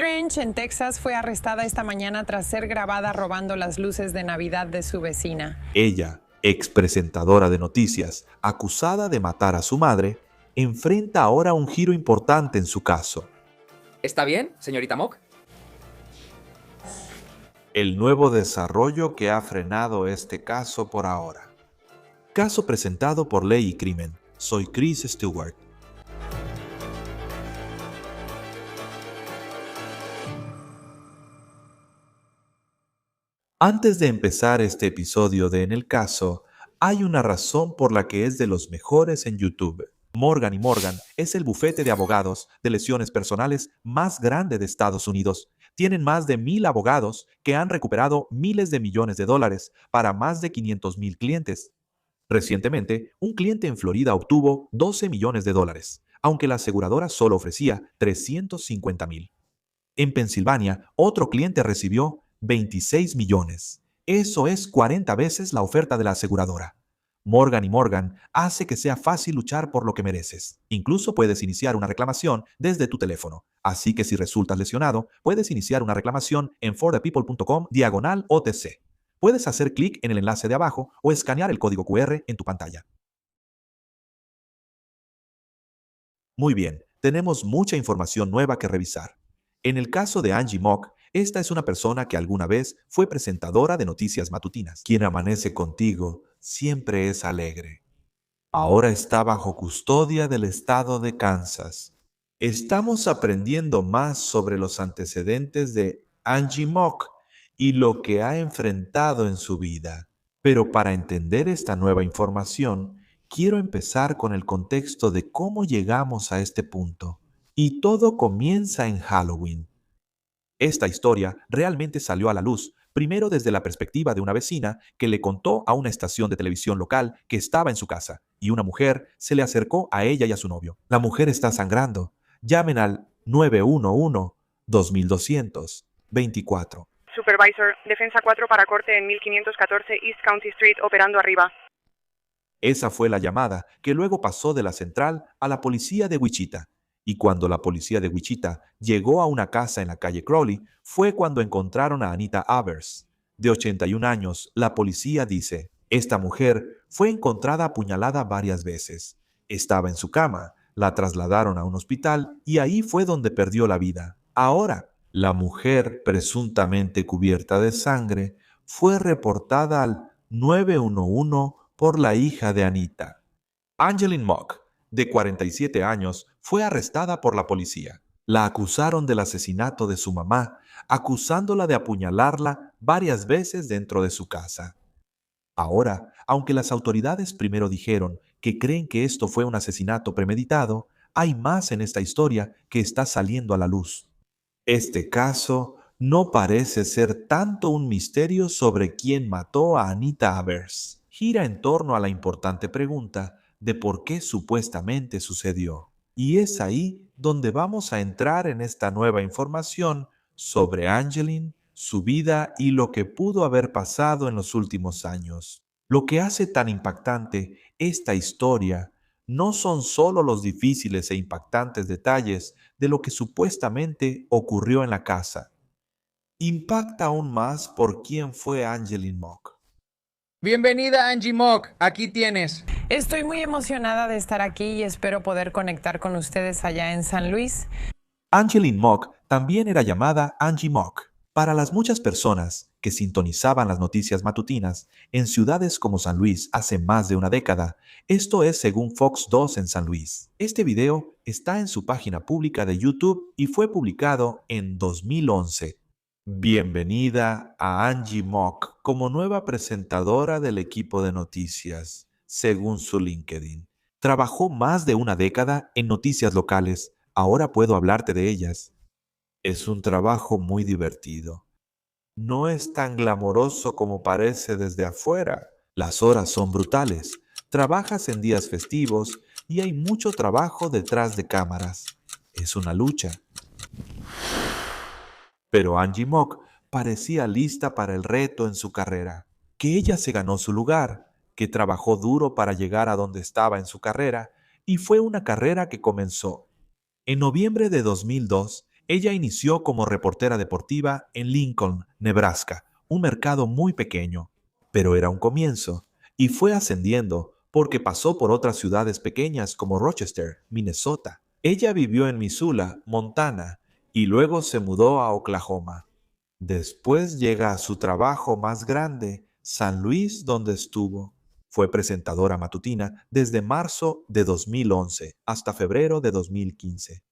Strange, en Texas, fue arrestada esta mañana tras ser grabada robando las luces de Navidad de su vecina. Ella, ex presentadora de noticias, acusada de matar a su madre, enfrenta ahora un giro importante en su caso. ¿Está bien, señorita Mock? El nuevo desarrollo que ha frenado este caso por ahora. Caso presentado por Ley y Crimen. Soy Chris Stewart. Antes de empezar este episodio de En el Caso, hay una razón por la que es de los mejores en YouTube. Morgan & Morgan es el bufete de abogados de lesiones personales más grande de Estados Unidos. Tienen más de 1,000 abogados que han recuperado miles de millones de dólares para más de 500,000 clientes. Recientemente, un cliente en Florida obtuvo 12 millones de dólares, aunque la aseguradora solo ofrecía 350,000. En Pensilvania, otro cliente recibió 26 millones. Eso es 40 veces la oferta de la aseguradora. Morgan & Morgan hace que sea fácil luchar por lo que mereces. Incluso puedes iniciar una reclamación desde tu teléfono. Así que si resultas lesionado, puedes iniciar una reclamación en forthepeople.com/OTC. Puedes hacer clic en el enlace de abajo o escanear el código QR en tu pantalla. Muy bien, tenemos mucha información nueva que revisar. En el caso de Angie Mock, esta es una persona que alguna vez fue presentadora de noticias matutinas. Quien amanece contigo siempre es alegre. Ahora está bajo custodia del estado de Kansas. Estamos aprendiendo más sobre los antecedentes de Angie Mock y lo que ha enfrentado en su vida. Pero para entender esta nueva información, quiero empezar con el contexto de cómo llegamos a este punto. Y todo comienza en Halloween. Esta historia realmente salió a la luz, primero desde la perspectiva de una vecina que le contó a una estación de televisión local que estaba en su casa y una mujer se le acercó a ella y a su novio. La mujer está sangrando. Llamen al 911-2200-24. Supervisor, defensa 4 para corte en 1514 East County Street, operando arriba. Esa fue la llamada que luego pasó de la central a la policía de Wichita. Y cuando la policía de Wichita llegó a una casa en la calle Crowley, fue cuando encontraron a Anita Avers. De 81 años, la policía dice, esta mujer fue encontrada apuñalada varias veces. Estaba en su cama, la trasladaron a un hospital y ahí fue donde perdió la vida. Ahora, la mujer, presuntamente cubierta de sangre, fue reportada al 911 por la hija de Anita. Angeline Mock, de 47 años, fue arrestada por la policía. La acusaron del asesinato de su mamá, acusándola de apuñalarla varias veces dentro de su casa. Ahora, aunque las autoridades primero dijeron que creen que esto fue un asesinato premeditado, hay más en esta historia que está saliendo a la luz. Este caso no parece ser tanto un misterio sobre quién mató a Anita Avers. Gira en torno a la importante pregunta de por qué supuestamente sucedió. Y es ahí donde vamos a entrar en esta nueva información sobre Angeline, su vida y lo que pudo haber pasado en los últimos años. Lo que hace tan impactante esta historia no son solo los difíciles e impactantes detalles de lo que supuestamente ocurrió en la casa. Impacta aún más por quién fue Angeline Mock. Bienvenida, Angie Mock. Aquí tienes. Estoy muy emocionada de estar aquí y espero poder conectar con ustedes allá en San Luis. Angeline Mock también era llamada Angie Mock. Para las muchas personas que sintonizaban las noticias matutinas en ciudades como San Luis hace más de una década, esto es según Fox 2 en San Luis. Este video está en su página pública de YouTube y fue publicado en 2011. Bienvenida a Angie Mock como nueva presentadora del equipo de noticias, según su LinkedIn. Trabajó más de una década en noticias locales. Ahora puedo hablarte de ellas. Es un trabajo muy divertido. No es tan glamoroso como parece desde afuera. Las horas son brutales. Trabajas en días festivos y hay mucho trabajo detrás de cámaras. Es una lucha. Pero Angie Mock parecía lista para el reto en su carrera, que ella se ganó su lugar, que trabajó duro para llegar a donde estaba en su carrera, y fue una carrera que comenzó. En noviembre de 2002, Ella inició como reportera deportiva en Lincoln, Nebraska, un mercado muy pequeño, pero era un comienzo, y fue ascendiendo porque pasó por otras ciudades pequeñas como Rochester, Minnesota. Ella vivió en Missoula, Montana, y luego se mudó a Oklahoma. Después llega a su trabajo más grande, San Luis, donde estuvo. Fue presentadora matutina desde marzo de 2011 hasta febrero de 2015.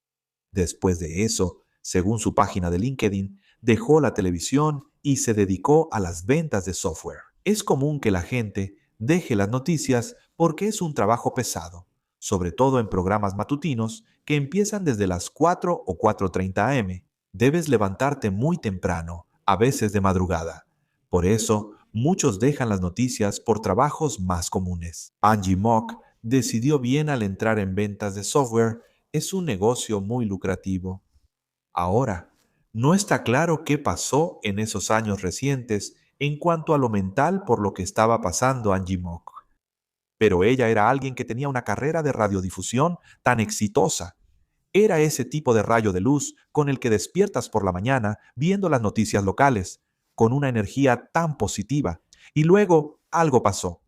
Después de eso, según su página de LinkedIn, dejó la televisión y se dedicó a las ventas de software. Es común que la gente deje las noticias porque es un trabajo pesado, sobre todo en programas matutinos que empiezan desde las 4 o 4:30 am. Debes levantarte muy temprano, a veces de madrugada. Por eso, muchos dejan las noticias por trabajos más comunes. Angie Mock decidió bien al entrar en ventas de software. Es un negocio muy lucrativo. Ahora, no está claro qué pasó en esos años recientes en cuanto a lo mental por lo que estaba pasando Angie Mock. Pero ella era alguien que tenía una carrera de radiodifusión tan exitosa. Era ese tipo de rayo de luz con el que despiertas por la mañana viendo las noticias locales, con una energía tan positiva. Y luego algo pasó.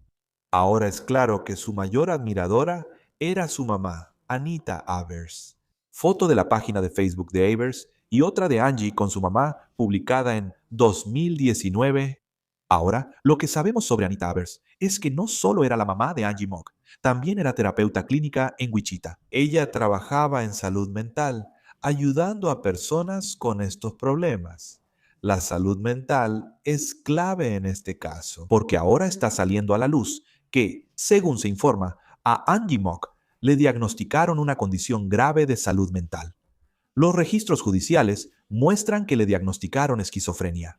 Ahora es claro que su mayor admiradora era su mamá, Anita Avers. Foto de la página de Facebook de Avers y otra de Angie con su mamá publicada en 2019. Ahora, lo que sabemos sobre Anita Avers es que no solo era la mamá de Angie Mock, también era terapeuta clínica en Wichita. Ella trabajaba en salud mental, ayudando a personas con estos problemas. La salud mental es clave en este caso, porque ahora está saliendo a la luz que, según se informa, a Angie Mock le diagnosticaron una condición grave de salud mental. Los registros judiciales muestran que le diagnosticaron esquizofrenia.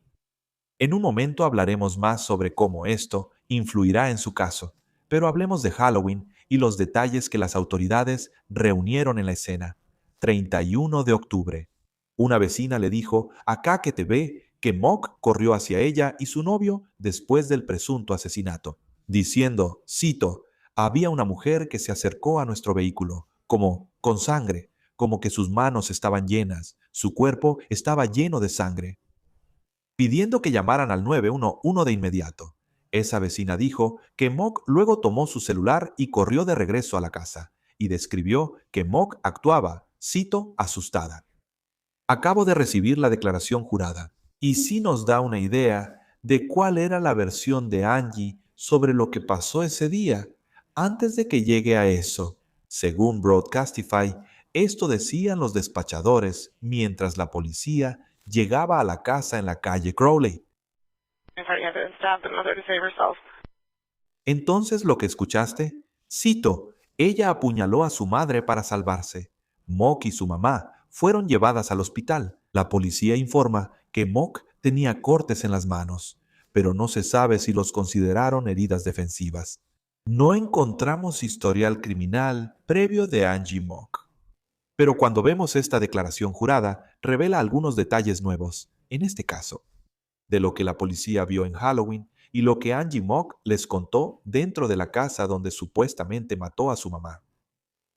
En un momento hablaremos más sobre cómo esto influirá en su caso, pero hablemos de Halloween y los detalles que las autoridades reunieron en la escena. 31 de octubre. Una vecina le dijo acá que te ve que Mock corrió hacia ella y su novio después del presunto asesinato, diciendo, cito, había una mujer que se acercó a nuestro vehículo, como con sangre, como que sus manos estaban llenas, su cuerpo estaba lleno de sangre, pidiendo que llamaran al 911 de inmediato. Esa vecina dijo que Mock luego tomó su celular y corrió de regreso a la casa, y describió que Mock actuaba, cito, asustada. Acabo de recibir la declaración jurada, y sí nos da una idea de cuál era la versión de Angie sobre lo que pasó ese día. Antes de que llegue a eso, según Broadcastify, esto decían los despachadores mientras la policía llegaba a la casa en la calle Crowley. Entonces lo que escuchaste, cito, ella apuñaló a su madre para salvarse. Mock y su mamá fueron llevadas al hospital. La policía informa que Mock tenía cortes en las manos, pero no se sabe si los consideraron heridas defensivas. No encontramos historial criminal previo de Angie Mock. Pero cuando vemos esta declaración jurada, revela algunos detalles nuevos, en este caso, de lo que la policía vio en Halloween y lo que Angie Mock les contó dentro de la casa donde supuestamente mató a su mamá.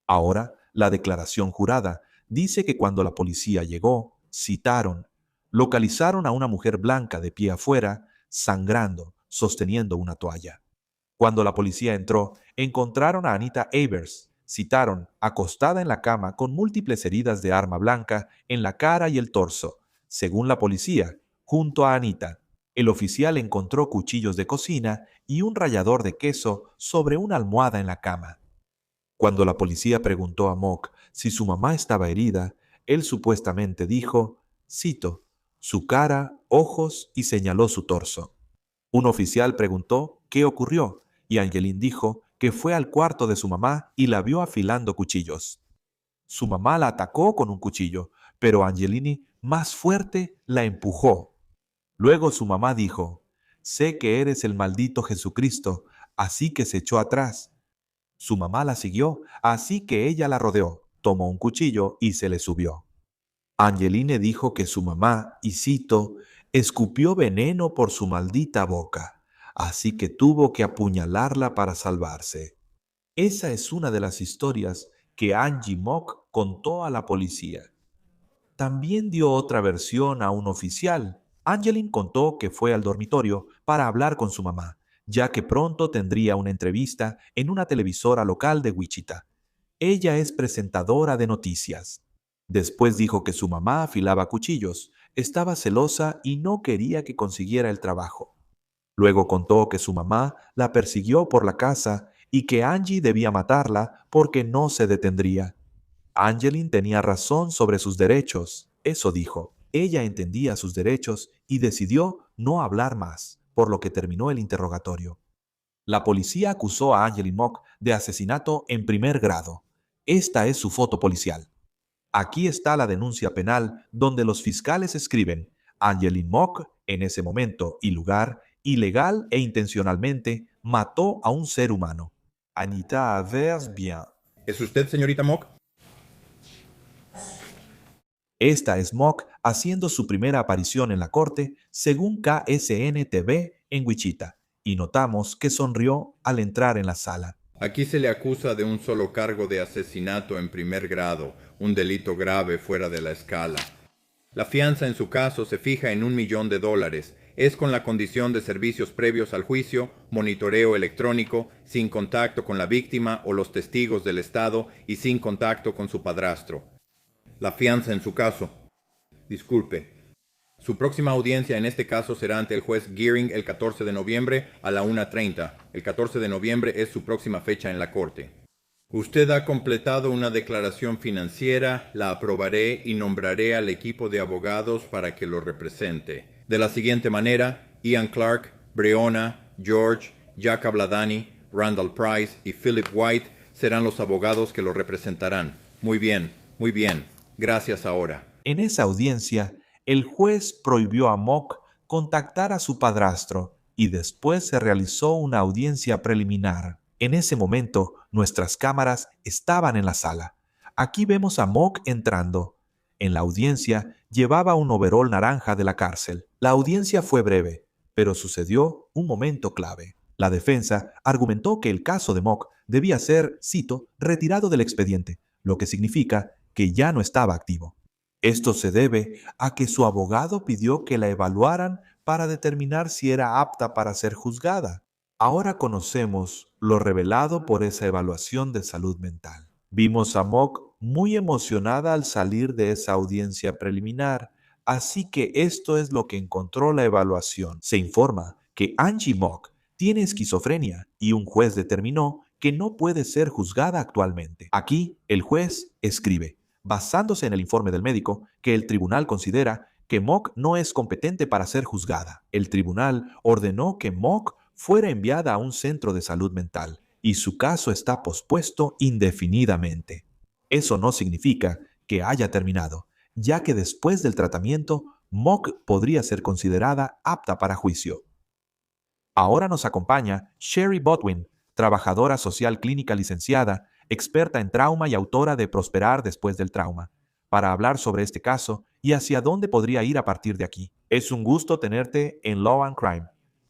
Ahora, la declaración jurada dice que cuando la policía llegó, localizaron a una mujer blanca de pie afuera, sangrando, sosteniendo una toalla. Cuando la policía entró, encontraron a Anita Avers, acostada en la cama con múltiples heridas de arma blanca en la cara y el torso. Según la policía, junto a Anita, el oficial encontró cuchillos de cocina y un rallador de queso sobre una almohada en la cama. Cuando la policía preguntó a Mock si su mamá estaba herida, él supuestamente dijo, cito, su cara, ojos y señaló su torso. Un oficial preguntó qué ocurrió y Angeline dijo que fue al cuarto de su mamá y la vio afilando cuchillos. Su mamá la atacó con un cuchillo, pero Angeline, más fuerte, la empujó. Luego su mamá dijo, sé que eres el maldito Jesucristo, así que se echó atrás. Su mamá la siguió, así que ella la rodeó, tomó un cuchillo y se le subió. Angeline dijo que su mamá, y cito, escupió veneno por su maldita boca, así que tuvo que apuñalarla para salvarse. Esa es una de las historias que Angie Mock contó a la policía. también dio otra versión a un oficial. Angeline contó que fue al dormitorio para hablar con su mamá, ya que pronto tendría una entrevista en una televisora local de Wichita. Ella es presentadora de noticias. Después dijo que su mamá afilaba cuchillos, estaba celosa y no quería que consiguiera el trabajo. Luego contó que su mamá la persiguió por la casa y que Angie debía matarla porque no se detendría. Angeline tenía razón sobre sus derechos, eso dijo. Ella entendía sus derechos y decidió no hablar más, por lo que terminó el interrogatorio. La policía acusó a Angeline Mock de asesinato en primer grado. Esta es su foto policial. Aquí está la denuncia penal donde los fiscales escriben: Angeline Mock, en ese momento y lugar, ilegal e intencionalmente, mató a un ser humano. Anita Avers bien. ¿Es usted, señorita Mock? Esta es Mock haciendo su primera aparición en la corte según KSN-TV en Wichita, y notamos que sonrió al entrar en la sala. Aquí se le acusa de un solo cargo de asesinato en primer grado, un delito grave fuera de la escala. La fianza en su caso se fija en $1 millón. Es con la condición de servicios previos al juicio, monitoreo electrónico, sin contacto con la víctima o los testigos del Estado y sin contacto con su padrastro. La fianza en su caso. Disculpe. Su próxima audiencia en este caso será ante el juez Gearing el 14 de noviembre a la 1:30. El 14 de noviembre es su próxima fecha en la corte. Usted ha completado una declaración financiera, la aprobaré y nombraré al equipo de abogados para que lo represente. De la siguiente manera, Ian Clark, Breonna, George, Jack Abladani, Randall Price y Philip White serán los abogados que lo representarán. Muy bien, muy bien. Gracias ahora. En esa audiencia, el juez prohibió a Mock contactar a su padrastro y después se realizó una audiencia preliminar. En ese momento, nuestras cámaras estaban en la sala. Aquí vemos a Mock entrando. En la audiencia, llevaba un overol naranja de la cárcel. La audiencia fue breve, pero sucedió un momento clave. La defensa argumentó que el caso de Mock debía ser, cito, retirado del expediente, lo que significa que ya no estaba activo. Esto se debe a que su abogado pidió que la evaluaran para determinar si era apta para ser juzgada. Ahora conocemos lo revelado por esa evaluación de salud mental. Vimos a Mock muy emocionada al salir de esa audiencia preliminar, así que esto es lo que encontró la evaluación. Se informa que Angie Mock tiene esquizofrenia y un juez determinó que no puede ser juzgada actualmente. Aquí, el juez escribe, basándose en el informe del médico, que el tribunal considera que Mock no es competente para ser juzgada. El tribunal ordenó que Mock fuera enviada a un centro de salud mental y su caso está pospuesto indefinidamente. Eso no significa que haya terminado, ya que después del tratamiento, Mock podría ser considerada apta para juicio. Ahora nos acompaña Sherry Botwin, trabajadora social clínica licenciada, experta en trauma y autora de Prosperar después del trauma, para hablar sobre este caso y hacia dónde podría ir a partir de aquí. Es un gusto tenerte en Law and Crime,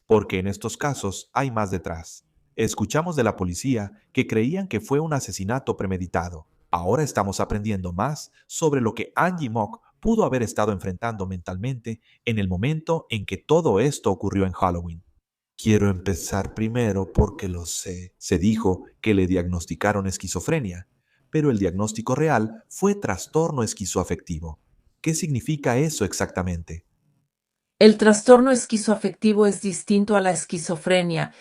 porque en estos casos hay más detrás. Escuchamos de la policía que creían que fue un asesinato premeditado. Ahora estamos aprendiendo más sobre lo que Angie Mock pudo haber estado enfrentando mentalmente en el momento en que todo esto ocurrió en Halloween. Quiero empezar primero porque lo sé. Se dijo que le diagnosticaron esquizofrenia, pero el diagnóstico real fue trastorno esquizoafectivo. ¿Qué significa eso exactamente? El trastorno esquizoafectivo es distinto a la esquizofrenia.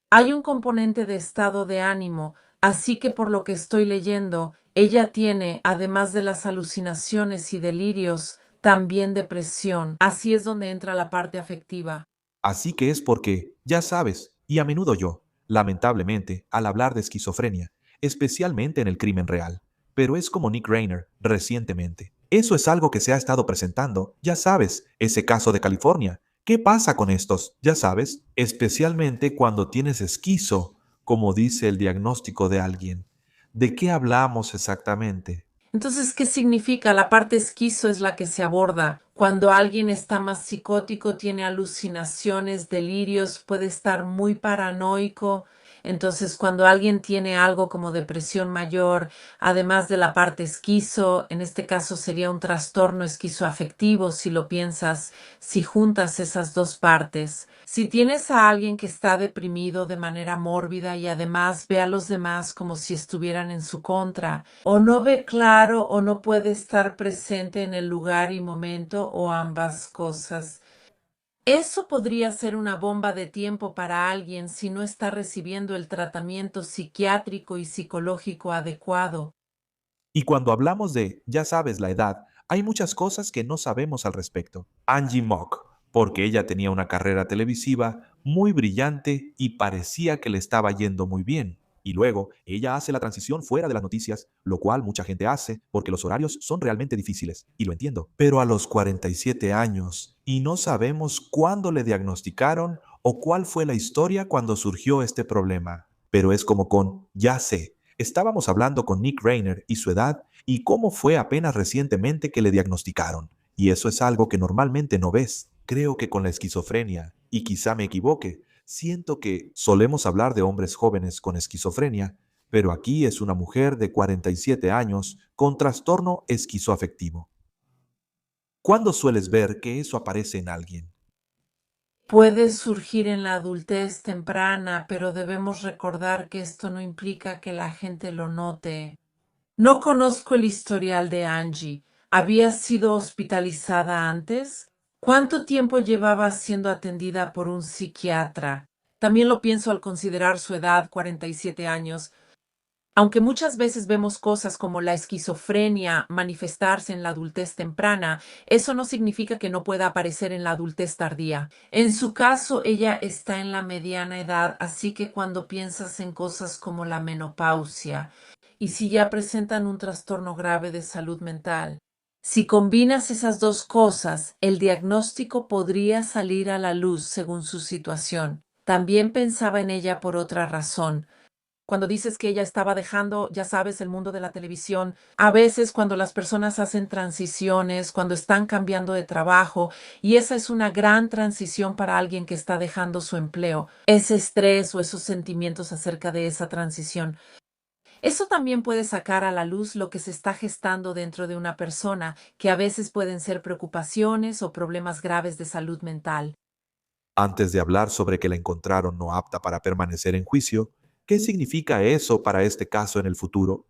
Hay un componente de estado de ánimo, así que por lo que estoy leyendo, ella tiene, además de las alucinaciones y delirios, también depresión. Así es donde entra la parte afectiva. Así que es porque, ya sabes, y a menudo yo, lamentablemente, al hablar de esquizofrenia, especialmente en el crimen real, pero es como Nick Rayner recientemente. Eso es algo que se ha estado presentando, ya sabes, ese caso de California. ¿Qué pasa con estos? Ya sabes, especialmente cuando tienes esquizo, como dice el diagnóstico de alguien. ¿De qué hablamos exactamente? Entonces, ¿qué significa? La parte esquizo es la que se aborda. Cuando alguien está más psicótico, tiene alucinaciones, delirios, puede estar muy paranoico. Entonces, cuando alguien tiene algo como depresión mayor, además de la parte esquizo, en este caso sería un trastorno esquizoafectivo, si lo piensas, si juntas esas dos partes. Si tienes a alguien que está deprimido de manera mórbida y además ve a los demás como si estuvieran en su contra, o no ve claro o no puede estar presente en el lugar y momento, o ambas cosas. Eso podría ser una bomba de tiempo para alguien si no está recibiendo el tratamiento psiquiátrico y psicológico adecuado. Y cuando hablamos de, ya sabes, la edad, hay muchas cosas que no sabemos al respecto. Angie Mock, porque ella tenía una carrera televisiva muy brillante y parecía que le estaba yendo muy bien. Y luego ella hace la transición fuera de las noticias, lo cual mucha gente hace porque los horarios son realmente difíciles, y lo entiendo. Pero a los 47 años, y no sabemos cuándo le diagnosticaron o cuál fue la historia cuando surgió este problema. Pero es como con, ya sé, estábamos hablando con Nick Rayner y su edad y cómo fue apenas recientemente que le diagnosticaron. Y eso es algo que normalmente no ves. Creo que con la esquizofrenia, y quizá me equivoque, siento que solemos hablar de hombres jóvenes con esquizofrenia, pero aquí es una mujer de 47 años con trastorno esquizoafectivo. ¿Cuándo sueles ver que eso aparece en alguien? Puede surgir en la adultez temprana, pero debemos recordar que esto no implica que la gente lo note. No conozco el historial de Angie. ¿Había sido hospitalizada antes? ¿Cuánto tiempo llevaba siendo atendida por un psiquiatra? También lo pienso al considerar su edad, 47 años. Aunque muchas veces vemos cosas como la esquizofrenia manifestarse en la adultez temprana, eso no significa que no pueda aparecer en la adultez tardía. En su caso, ella está en la mediana edad, así que cuando piensas en cosas como la menopausia, y si ya presentan un trastorno grave de salud mental, si combinas esas dos cosas, el diagnóstico podría salir a la luz según su situación. También pensaba en ella por otra razón. Cuando dices que ella estaba dejando, ya sabes, el mundo de la televisión, a veces cuando las personas hacen transiciones, cuando están cambiando de trabajo, y esa es una gran transición para alguien que está dejando su empleo, ese estrés o esos sentimientos acerca de esa transición. Eso también puede sacar a la luz lo que se está gestando dentro de una persona, que a veces pueden ser preocupaciones o problemas graves de salud mental. Antes de hablar sobre que la encontraron no apta para permanecer en juicio, ¿qué significa eso para este caso en el futuro?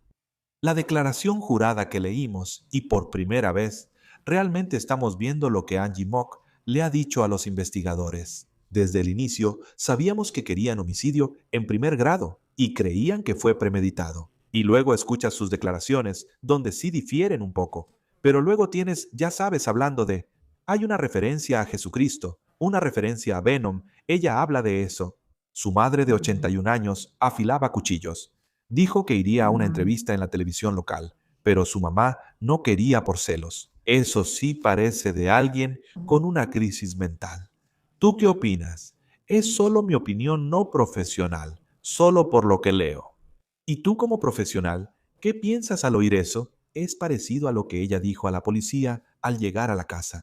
La declaración jurada que leímos, y por primera vez, realmente estamos viendo lo que Angie Mock le ha dicho a los investigadores. Desde el inicio sabíamos que querían homicidio en primer grado y creían que fue premeditado. Y luego escuchas sus declaraciones, donde sí difieren un poco. Pero luego tienes, ya sabes, hablando de, hay una referencia a Jesucristo, una referencia a Venom, ella habla de eso. Su madre de 81 años afilaba cuchillos. Dijo que iría a una entrevista en la televisión local, pero su mamá no quería por celos. Eso sí parece de alguien con una crisis mental. ¿Tú qué opinas? Es solo mi opinión no profesional, solo por lo que leo. ¿Y tú como profesional, qué piensas al oír eso? Es parecido a lo que ella dijo a la policía al llegar a la casa.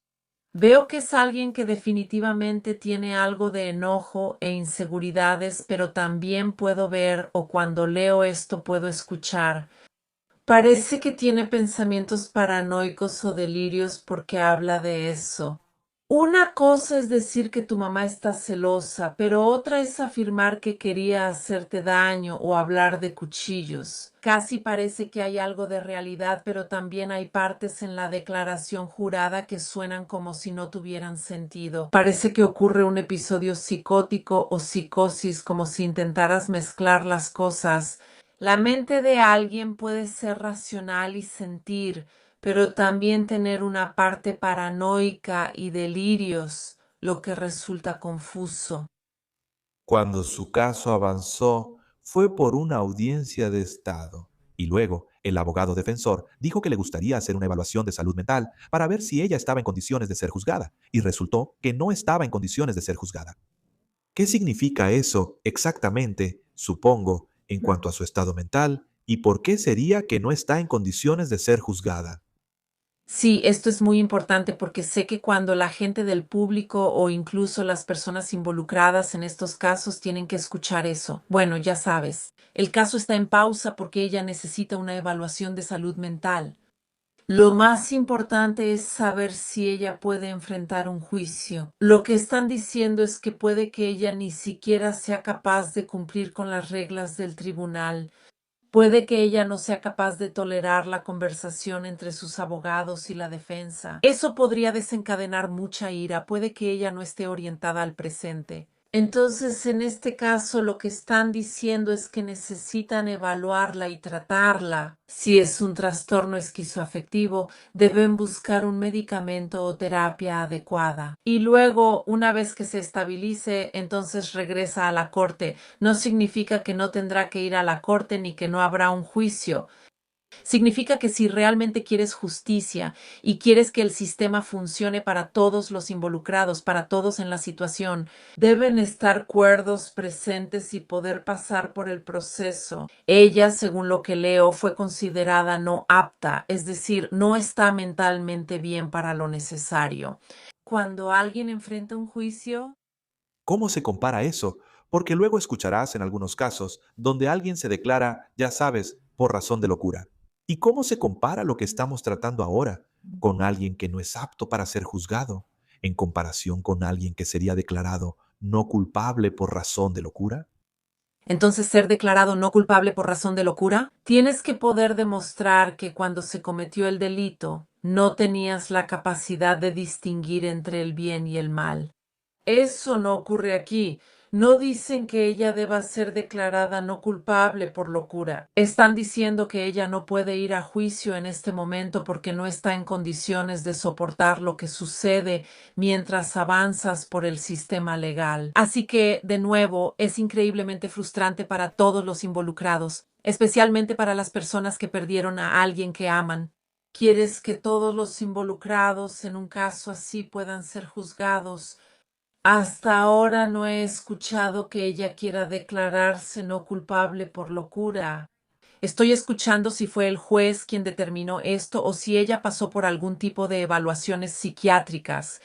Veo que es alguien que definitivamente tiene algo de enojo e inseguridades, pero también puedo ver, o cuando leo esto puedo escuchar. Parece que tiene pensamientos paranoicos o delirios porque habla de eso. Una cosa es decir que tu mamá está celosa, pero otra es afirmar que quería hacerte daño o hablar de cuchillos. Casi parece que hay algo de realidad, pero también hay partes en la declaración jurada que suenan como si no tuvieran sentido. Parece que ocurre un episodio psicótico o psicosis, como si intentaras mezclar las cosas. La mente de alguien puede ser racional y sentir, pero también tener una parte paranoica y delirios, lo que resulta confuso. Cuando su caso avanzó, fue por una audiencia de Estado. Y luego, el abogado defensor dijo que le gustaría hacer una evaluación de salud mental para ver si ella estaba en condiciones de ser juzgada. Y resultó que no estaba en condiciones de ser juzgada. ¿Qué significa eso exactamente, supongo, en cuanto a su estado mental? ¿Y por qué sería que no está en condiciones de ser juzgada? Sí, esto es muy importante porque sé que cuando la gente del público o incluso las personas involucradas en estos casos tienen que escuchar eso. Bueno, ya sabes, el caso está en pausa porque ella necesita una evaluación de salud mental. Lo más importante es saber si ella puede enfrentar un juicio. Lo que están diciendo es que puede que ella ni siquiera sea capaz de cumplir con las reglas del tribunal. Puede que ella no sea capaz de tolerar la conversación entre sus abogados y la defensa. Eso podría desencadenar mucha ira. Puede que ella no esté orientada al presente. Entonces, en este caso, lo que están diciendo es que necesitan evaluarla y tratarla. Si es un trastorno esquizoafectivo, deben buscar un medicamento o terapia adecuada. Y luego, una vez que se estabilice, entonces regresa a la corte. No significa que no tendrá que ir a la corte ni que no habrá un juicio. Significa que si realmente quieres justicia y quieres que el sistema funcione para todos los involucrados, para todos en la situación, deben estar cuerdos, presentes y poder pasar por el proceso. Ella, según lo que leo, fue considerada no apta, es decir, no está mentalmente bien para lo necesario. Cuando alguien enfrenta un juicio, ¿Cómo se compara eso? Porque luego escucharás en algunos casos donde alguien se declara, ya sabes, por razón de locura. ¿Y cómo se compara lo que estamos tratando ahora con alguien que no es apto para ser juzgado, en comparación con alguien que sería declarado no culpable por razón de locura? entonces ser declarado no culpable por razón de locura, tienes que poder demostrar que cuando se cometió el delito no tenías la capacidad de distinguir entre el bien y el mal. Eso no ocurre aquí. No dicen que ella deba ser declarada no culpable por locura. Están diciendo que ella no puede ir a juicio en este momento porque no está en condiciones de soportar lo que sucede mientras avanzas por el sistema legal. Así que, de nuevo, es increíblemente frustrante para todos los involucrados, especialmente para las personas que perdieron a alguien que aman. ¿Quieres que todos los involucrados en un caso así puedan ser juzgados? Hasta ahora no he escuchado que ella quiera declararse no culpable por locura. Estoy escuchando si fue el juez quien determinó esto o si ella pasó por algún tipo de evaluaciones psiquiátricas.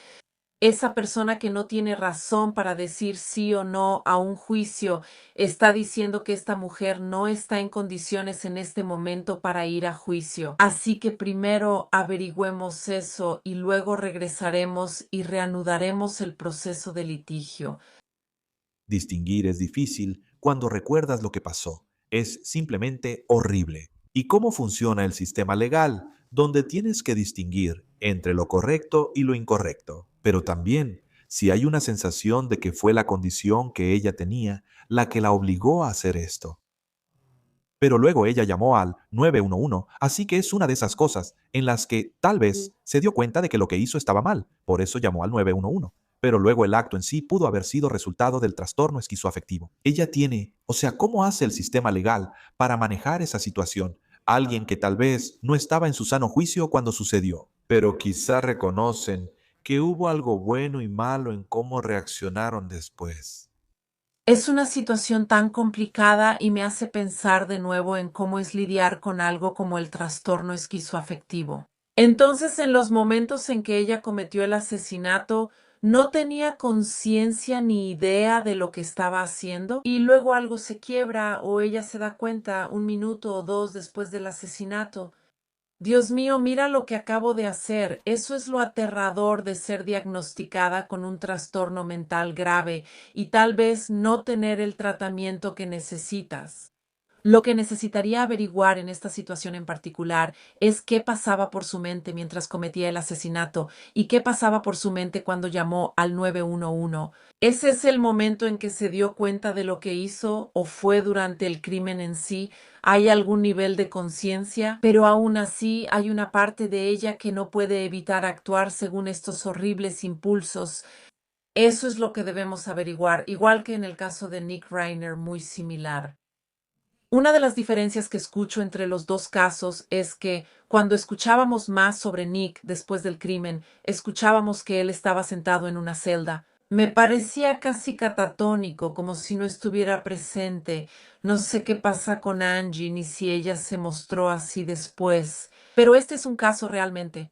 Esa persona que no tiene razón para decir sí o no a un juicio está diciendo que esta mujer no está en condiciones en este momento para ir a juicio. Así que primero averigüemos eso y luego regresaremos y reanudaremos el proceso de litigio. Distinguir es difícil cuando recuerdas lo que pasó. Es simplemente horrible. ¿Y cómo funciona el sistema legal, donde tienes que distinguir entre lo correcto y lo incorrecto? Pero también, si hay una sensación de que fue la condición que ella tenía la que la obligó a hacer esto. Pero luego ella llamó al 911, así que es una de esas cosas en las que tal vez se dio cuenta de que lo que hizo estaba mal, por eso llamó al 911. Pero luego el acto en sí pudo haber sido resultado del trastorno esquizoafectivo. Ella tiene, o sea, ¿cómo hace el sistema legal para manejar esa situación? Alguien que tal vez no estaba en su sano juicio cuando sucedió, pero quizá reconocen que hubo algo bueno y malo en cómo reaccionaron después. Es una situación tan complicada y me hace pensar de nuevo en cómo es lidiar con algo como el trastorno esquizoafectivo. Entonces, en los momentos en que ella cometió el asesinato, no tenía conciencia ni idea de lo que estaba haciendo y luego algo se quiebra o ella se da cuenta un minuto o dos después del asesinato. Dios mío, mira lo que acabo de hacer. Eso es lo aterrador de ser diagnosticada con un trastorno mental grave y tal vez no tener el tratamiento que necesitas. Lo que necesitaría averiguar en esta situación en particular es qué pasaba por su mente mientras cometía el asesinato y qué pasaba por su mente cuando llamó al 911. ¿Ese es el momento en que se dio cuenta de lo que hizo o fue durante el crimen en sí? ¿Hay algún nivel de conciencia? Pero aún así hay una parte de ella que no puede evitar actuar según estos horribles impulsos. Eso es lo que debemos averiguar, igual que en el caso de Nick Reiner, muy similar. Una de las diferencias que escucho entre los dos casos es que cuando escuchábamos más sobre Nick después del crimen, escuchábamos que él estaba sentado en una celda. Me parecía casi catatónico, como si no estuviera presente. No sé qué pasa con Angie ni si ella se mostró así después. Pero este es un caso realmente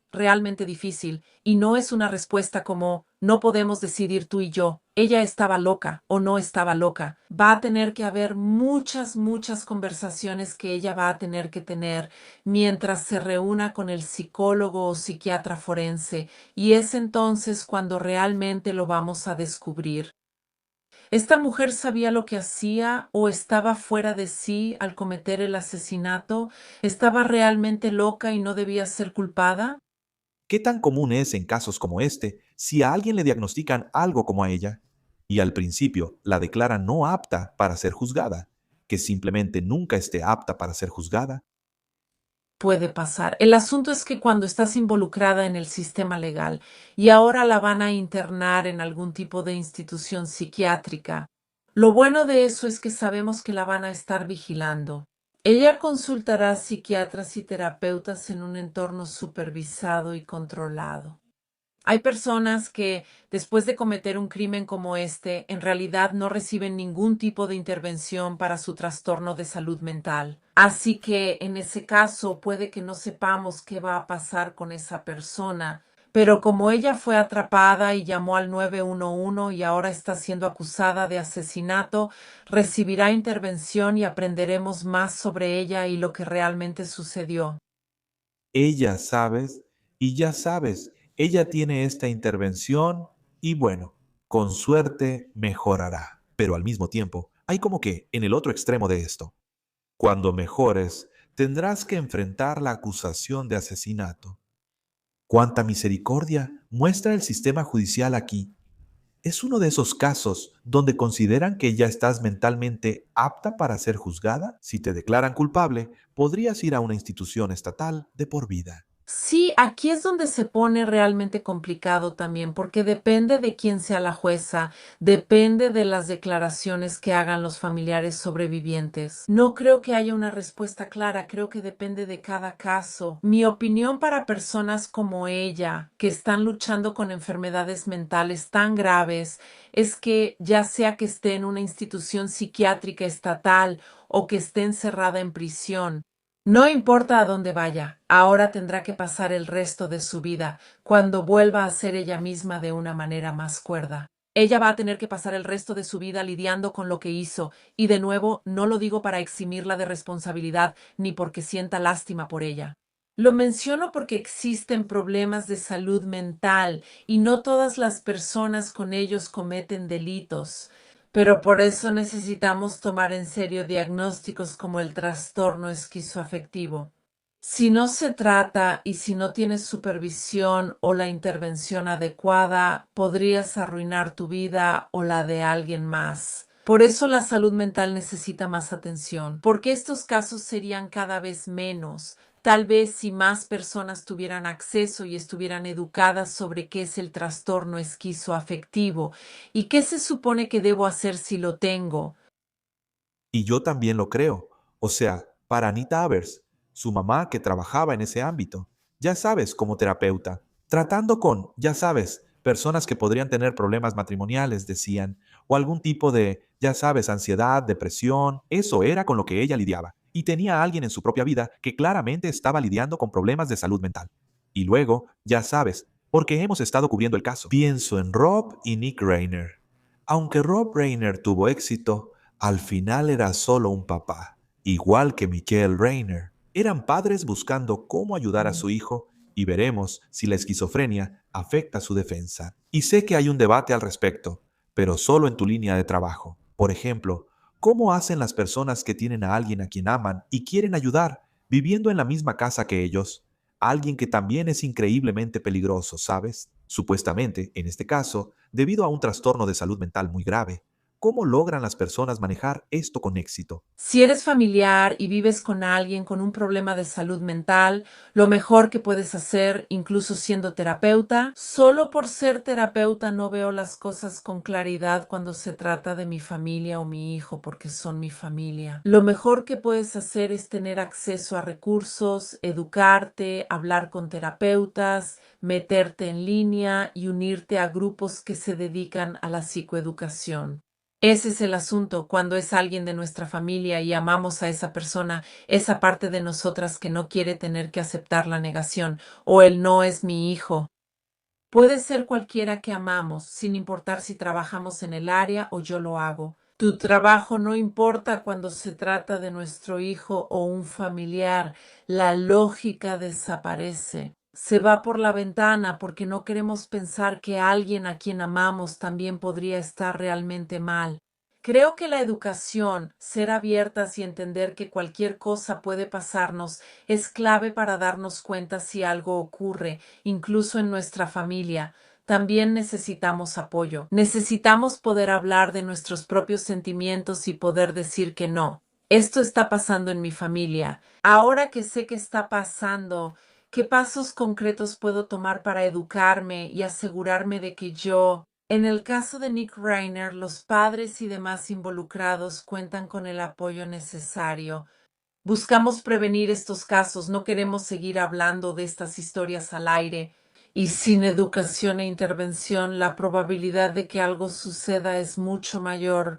difícil, y no es una respuesta como no podemos decidir tú y yo. Ella estaba loca o no estaba loca. Va a tener que haber muchas conversaciones que ella va a tener que tener mientras se reúna con el psicólogo o psiquiatra forense, y es entonces cuando realmente lo vamos a descubrir. ¿Esta mujer sabía lo que hacía o estaba fuera de sí al cometer el asesinato? ¿Estaba realmente loca y no debía ser culpada? ¿Qué tan común es en casos como este si a alguien le diagnostican algo como a ella y al principio la declaran no apta para ser juzgada, que simplemente nunca esté apta para ser juzgada? Puede pasar. El asunto es que cuando estás involucrada en el sistema legal y ahora la van a internar en algún tipo de institución psiquiátrica, lo bueno de eso es que sabemos que la van a estar vigilando. Ella consultará psiquiatras y terapeutas en un entorno supervisado y controlado. Hay personas que, después de cometer un crimen como este, en realidad no reciben ningún tipo de intervención para su trastorno de salud mental. Así que, en ese caso, puede que no sepamos qué va a pasar con esa persona. Pero como ella fue atrapada y llamó al 911 y ahora está siendo acusada de asesinato, recibirá intervención y aprenderemos más sobre ella y lo que realmente sucedió. Ella, sabes, y ya sabes, ella tiene esta intervención y bueno, con suerte mejorará. Pero al mismo tiempo, hay como que en el otro extremo de esto. Cuando mejores, tendrás que enfrentar la acusación de asesinato. Cuánta misericordia muestra el sistema judicial aquí. Es uno de esos casos donde consideran que ya estás mentalmente apta para ser juzgada. Si te declaran culpable, podrías ir a una institución estatal de por vida. Sí, aquí es donde se pone realmente complicado también, porque depende de quién sea la jueza, depende de las declaraciones que hagan los familiares sobrevivientes. No creo que haya una respuesta clara, creo que depende de cada caso. Mi opinión para personas como ella, que están luchando con enfermedades mentales tan graves, es que ya sea que esté en una institución psiquiátrica estatal o que esté encerrada en prisión, no importa a dónde vaya, ahora tendrá que pasar el resto de su vida cuando vuelva a ser ella misma de una manera más cuerda. Ella va a tener que pasar el resto de su vida lidiando con lo que hizo, y de nuevo no lo digo para eximirla de responsabilidad ni porque sienta lástima por ella. Lo menciono porque existen problemas de salud mental y no todas las personas con ellos cometen delitos. Pero por eso necesitamos tomar en serio diagnósticos como el trastorno esquizoafectivo. Si no se trata y si no tienes supervisión o la intervención adecuada, podrías arruinar tu vida o la de alguien más. Por eso la salud mental necesita más atención, porque estos casos serían cada vez menos. Tal vez si más personas tuvieran acceso y estuvieran educadas sobre qué es el trastorno esquizoafectivo y qué se supone que debo hacer si lo tengo. Y yo también lo creo. O sea, para Anita Avers, su mamá que trabajaba en ese ámbito, ya sabes, como terapeuta, tratando con, ya sabes, personas que podrían tener problemas matrimoniales, decían, o algún tipo de, ya sabes, ansiedad, depresión, eso era con lo que ella lidiaba. Y tenía a alguien en su propia vida que claramente estaba lidiando con problemas de salud mental. Y luego, ya sabes, porque hemos estado cubriendo el caso. Pienso en Rob y Nick Rayner. Aunque Rob Rayner tuvo éxito, al final era solo un papá, igual que Michael Rayner. Eran padres buscando cómo ayudar a su hijo y veremos si la esquizofrenia afecta su defensa. Y sé que hay un debate al respecto, pero solo en tu línea de trabajo. Por ejemplo, ¿cómo hacen las personas que tienen a alguien a quien aman y quieren ayudar, viviendo en la misma casa que ellos? Alguien que también es increíblemente peligroso, ¿sabes? Supuestamente, en este caso, debido a un trastorno de salud mental muy grave. ¿Cómo logran las personas manejar esto con éxito? Si eres familiar y vives con alguien con un problema de salud mental, lo mejor que puedes hacer, incluso siendo terapeuta, solo por ser terapeuta no veo las cosas con claridad cuando se trata de mi familia o mi hijo, porque son mi familia. Lo mejor que puedes hacer es tener acceso a recursos, educarte, hablar con terapeutas, meterte en línea y unirte a grupos que se dedican a la psicoeducación. Ese es el asunto, cuando es alguien de nuestra familia y amamos a esa persona, esa parte de nosotras que no quiere tener que aceptar la negación, o él no es mi hijo. Puede ser cualquiera que amamos, sin importar si trabajamos en el área o yo lo hago. Tu trabajo no importa cuando se trata de nuestro hijo o un familiar. La lógica desaparece. Se va por la ventana porque no queremos pensar que alguien a quien amamos también podría estar realmente mal. Creo que la educación, ser abiertas y entender que cualquier cosa puede pasarnos, es clave para darnos cuenta si algo ocurre, incluso en nuestra familia. También necesitamos apoyo. Necesitamos poder hablar de nuestros propios sentimientos y poder decir que no. Esto está pasando en mi familia. Ahora que sé que está pasando, ¿qué pasos concretos puedo tomar para educarme y asegurarme de que en el caso de Nick Reiner, los padres y demás involucrados cuentan con el apoyo necesario? Buscamos prevenir estos casos, no queremos seguir hablando de estas historias al aire. Y sin educación e intervención, la probabilidad de que algo suceda es mucho mayor.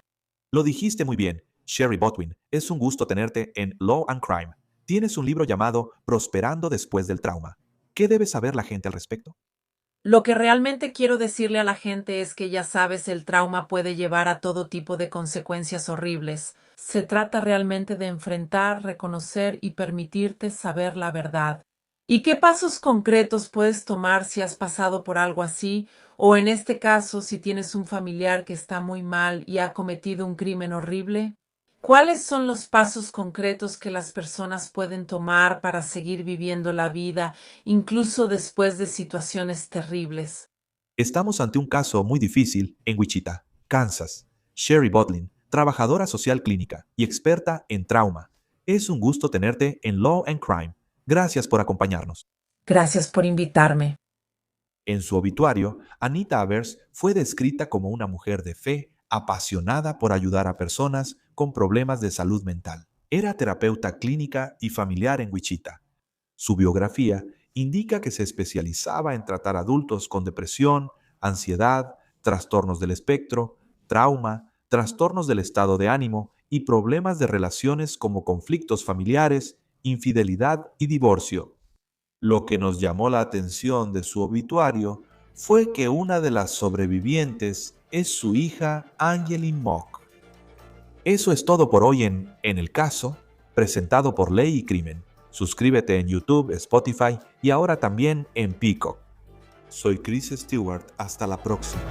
Lo dijiste muy bien, Sherry Botwin. Es un gusto tenerte en Law and Crime. Tienes un libro llamado Prosperando después del trauma. ¿Qué debe saber la gente al respecto? Lo que realmente quiero decirle a la gente es que ya sabes, el trauma puede llevar a todo tipo de consecuencias horribles. Se trata realmente de enfrentar, reconocer y permitirte saber la verdad. ¿Y qué pasos concretos puedes tomar si has pasado por algo así? O en este caso, si tienes un familiar que está muy mal y ha cometido un crimen horrible. ¿Cuáles son los pasos concretos que las personas pueden tomar para seguir viviendo la vida, incluso después de situaciones terribles? Estamos ante un caso muy difícil en Wichita, Kansas. Sherry Botlin, trabajadora social clínica y experta en trauma. Es un gusto tenerte en Law and Crime. Gracias por acompañarnos. Gracias por invitarme. En su obituario, Anita Avers fue descrita como una mujer de fe, apasionada por ayudar a personas con problemas de salud mental. Era terapeuta clínica y familiar en Wichita. Su biografía indica que se especializaba en tratar adultos con depresión, ansiedad, trastornos del espectro, trauma, trastornos del estado de ánimo y problemas de relaciones como conflictos familiares, infidelidad y divorcio. Lo que nos llamó la atención de su obituario fue que una de las sobrevivientes es su hija Angeline Mock. Eso es todo por hoy en el caso, presentado por Ley y Crimen. Suscríbete en YouTube, Spotify y ahora también en Peacock. Soy Chris Stewart. Hasta la próxima.